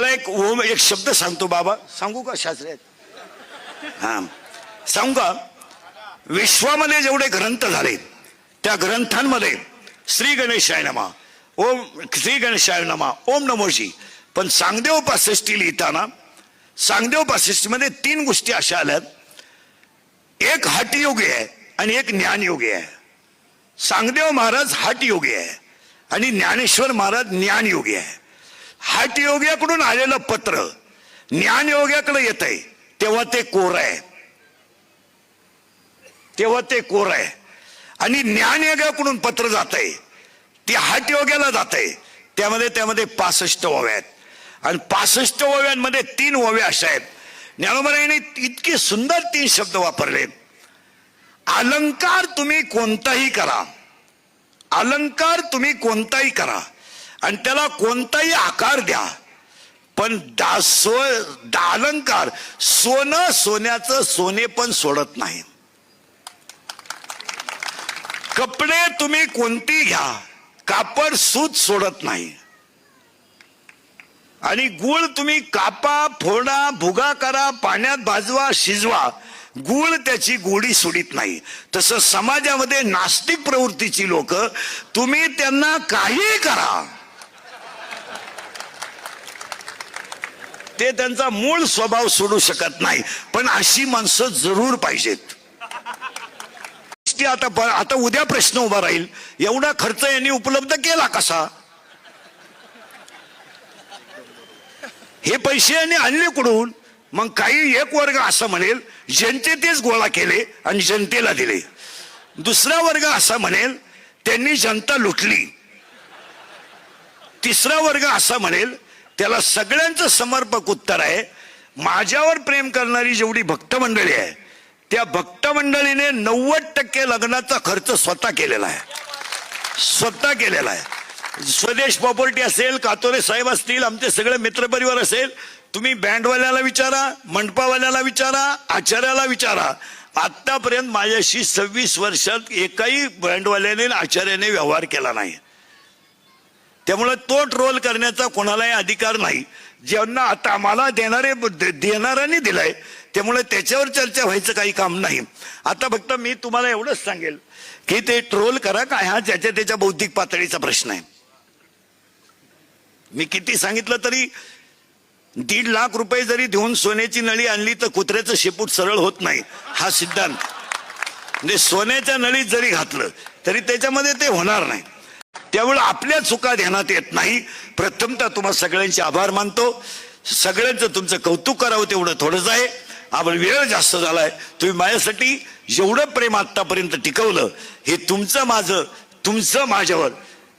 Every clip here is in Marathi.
त्याला एक शब्द सांगतो बाबा, सांगू का शास्त्रीय? हा सांगू का? विश्वामध्ये जेवढे ग्रंथ झाले त्या ग्रंथांमध्ये श्री गणेशाय नमः, ओम श्री गणेशाय नमः, ओम नमोशी. पण सांगदेव 65 लिहिताना सांगदेव 65 मध्ये 3 गोष्टी अशा आल्यात, एक हठयोगी आहे आणि एक ज्ञानयोगी आहे. सांगदेव महाराज हठयोगी आहे आणि ज्ञानेश्वर महाराज ज्ञानयोगी आहे. हठयोग्याकडून आलेलं पत्र ज्ञानयोग्याकडे येत आहे तेव्हा ते कोर आहे, तेव्हा ते कोर आहे. आणि ज्ञानयोग्याकडून पत्र जात आहे ते हठयोग्याला जात आहे, त्यामध्ये 65 ओव्या आहेत. आणि 65 ओव्यांमध्ये 3 ओव्या अशा आहेत. ज्ञानोबारायांनी इतके सुंदर 3 शब्द वापरले. अलंकार तुम्ही कोणताही करा, अलंकार तुम्ही कोणताही करा आणि त्याला कोणताही आकार द्या, पण अलंकार सोनं सोन्याचं सोने पण सोडत नाही. कपडे तुम्ही कोणती घ्या, कापड सूत सोडत नाही. आणि गुळ तुम्ही कापा, फोडा, भुगा करा, पाण्यात भाजवा, शिजवा, गुळ त्याची गोडी सोडित नाही. तसं समाजामध्ये नास्तिक प्रवृत्तीची लोक, तुम्ही त्यांना काही करा, ते त्यांचा मूळ स्वभाव सोडू शकत नाही. पण अशी माणसं जरूर पाहिजेत. आता उद्या प्रश्न उभा राहील, एवढा खर्च यांनी उपलब्ध केला कसा? हे पैसे यांनी आणले कुठून? मग काही एक वर्ग असं म्हणेल जनतेतेच गोळा केले आणि जनतेला दिले. दुसरा वर्ग असा म्हणेल त्यांनी जनता लुटली. तिसरा वर्ग असा म्हणेल त्याला सगळ्यांचं समर्पक उत्तर आहे, माझ्यावर प्रेम करणारी जेवढी भक्त मंडळी आहे त्या भक्त मंडळीने 90% लग्नाचा खर्च स्वतः केलेला आहे, स्वतः केलेला आहे. स्वदेश प्रॉपर्टी असेल, कातोरे साहेब असतील, आमचे सगळे मित्रपरिवार असेल, तुम्ही बँडवाल्याला विचारा, मंडपावाल्याला विचारा, आचार्याला विचारा, आतापर्यंत माझ्याशी 26 वर्षात एकाही बँडवाल्याने आचार्याने व्यवहार केला नाही. त्यामुळे तो ट्रोल करण्याचा कोणालाही अधिकार नाही. ज्यांना आता आम्हाला देणाऱ्यांनी दिलाय, त्यामुळे त्याच्यावर चर्चा व्हायचं काही काम नाही. आता फक्त मी तुम्हाला एवढंच सांगेल की ते ट्रोल करा काय, हा ज्याच्या त्याच्या बौद्धिक पातळीचा प्रश्न आहे. मी किती सांगितलं तरी 1.5 लाख रुपये जरी देऊन सोन्याची नळी आणली तर कुत्र्याचं शेपूट सरळ होत नाही, हा सिद्धांत. म्हणजे सोन्याच्या नळीत जरी घातलं तरी त्याच्यामध्ये ते होणार नाही. त्यामुळे आपल्या चुका ध्यानात येत नाही. प्रथमतः तुम्हाला सगळ्यांचे आभार मानतो. सगळ्यांचं तुमचं कौतुक करावं तेवढं थोडंच आहे. आपण वेळ जास्त झालाय. तुम्ही माझ्यासाठी जेवढं प्रेम आतापर्यंत टिकवलं, हे तुमचं माझं, तुमचं माझ्यावर,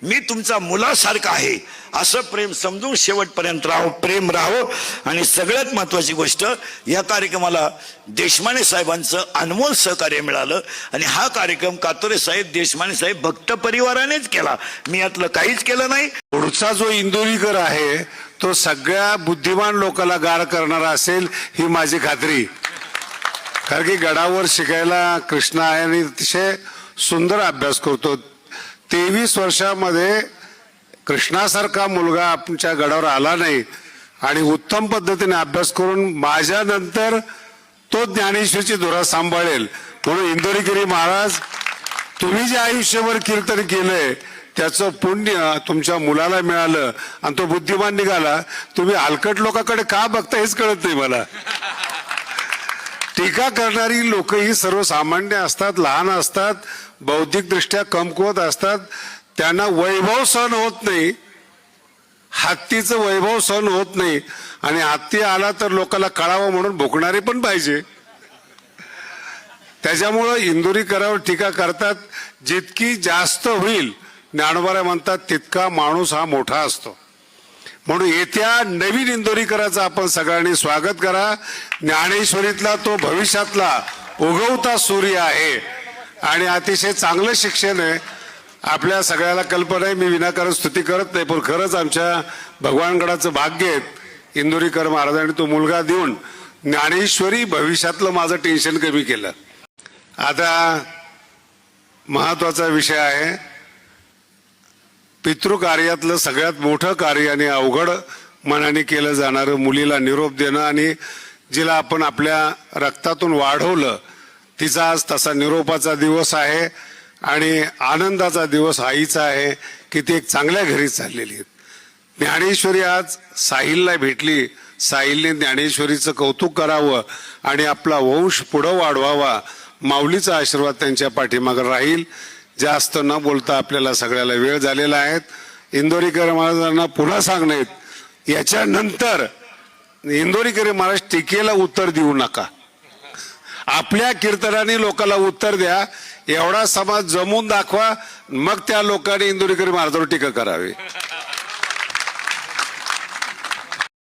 मी तुमचा मुलासारखा आहे असं प्रेम समजून शेवटपर्यंत प्रेम राहावं. आणि सगळ्यात महत्वाची गोष्ट, या कार्यक्रमाला देशमाने साहेबांचं अनमोल सहकार्य मिळालं. आणि हा कार्यक्रम कातोरे साहेब, देशमाने साहेब भक्त परिवारानेच केला, मी यातलं काहीच केलं नाही. पुढचा जो इंदोरीकर आहे तो सगळ्या बुद्धिमान लोकांना गार करणारा असेल ही माझी खात्री. कारण की गडावर शिकायला कृष्णा आहे आणि अतिशय सुंदर अभ्यास करतो. 23 वर्षामध्ये कृष्णासारखा मुलगा आमच्या गडावर आला नाही आणि उत्तम पद्धतीने अभ्यास करून माझ्यानंतर तो ज्ञानेश्वरीची धुरा सांभाळेल. म्हणून इंदोरीगिरी महाराज, तुम्ही जे आयुष्यभर कीर्तन केलंय त्याचं पुण्य तुमच्या मुलाला मिळालं आणि तो बुद्धिमान निघाला. तुम्ही हलकट लोकांकडे का बघता हेच कळत नाही मला. टीका करणारी लोक ही सर्वसामान्य असतात, लहान असतात, बौद्धिकदृष्ट्या कमकुवत असतात, त्यांना वैभव सहन होत नाही. हत्तीचं वैभव सहन होत नाही आणि हत्ती आला तर लोकांना कळावं म्हणून भुकणारे पण पाहिजे. त्याच्यामुळं इंदोरीकरावर टीका करतात. जितकी जास्त होईल, ज्ञानोबा म्हणतात, तितका माणूस हा मोठा असतो. म्हणून येत्या नवीन इंदोरीकराचं आपण सगळ्यांनी स्वागत करा. ज्ञानेश्वरीतला तो भविष्यातला उगवता सूर्य आहे आणि अतिशय चांगलं शिक्षण आहे. आपल्या सगळ्याला कल्पना आहे, मी विनाकारण स्तुती करत नाही, पण खरंच आमच्या भगवानगडाचं भाग्य आहे इंदोरीकर महाराजांनी तो मुलगा देऊन ज्ञानेश्वरी भविष्यातलं माझं टेन्शन कमी केलं. आता महत्वाचा विषय आहे, पितृकार्यातलं सगळ्यात मोठं कार्य आणि अवघड मनाने केलं जाणारं मुलीला निरोप देणं आणि जिला आपण आपल्या रक्तातून वाढवलं तिचा आज तसा निरोपाचा दिवस आहे आणि आनंदाचा दिवस आईचा आहे की ती एक चांगल्या घरी चाललेली आहे. ज्ञानेश्वरी आज साहिलला भेटली. साहिलने ज्ञानेश्वरीचं कौतुक करावं आणि आपला वंश पुढं वाढवावा. माऊलीचा आशीर्वाद त्यांच्या पाठीमागे राहील. जास्त न बोलता आपल्याला सगळ्याला वेळ झालेला आहे. इंदोरीकर महाराजांना पुन्हा सांगणे, याच्यानंतर इंदोरीकर महाराज टीकेला उत्तर देऊ नका. आपल्या कीर्तनाने लोकांना उत्तर द्या. एवढा समाज जमवून दाखवा, मग त्या लोकांनी इंदोरीकर महाराजांवर टीका करावी.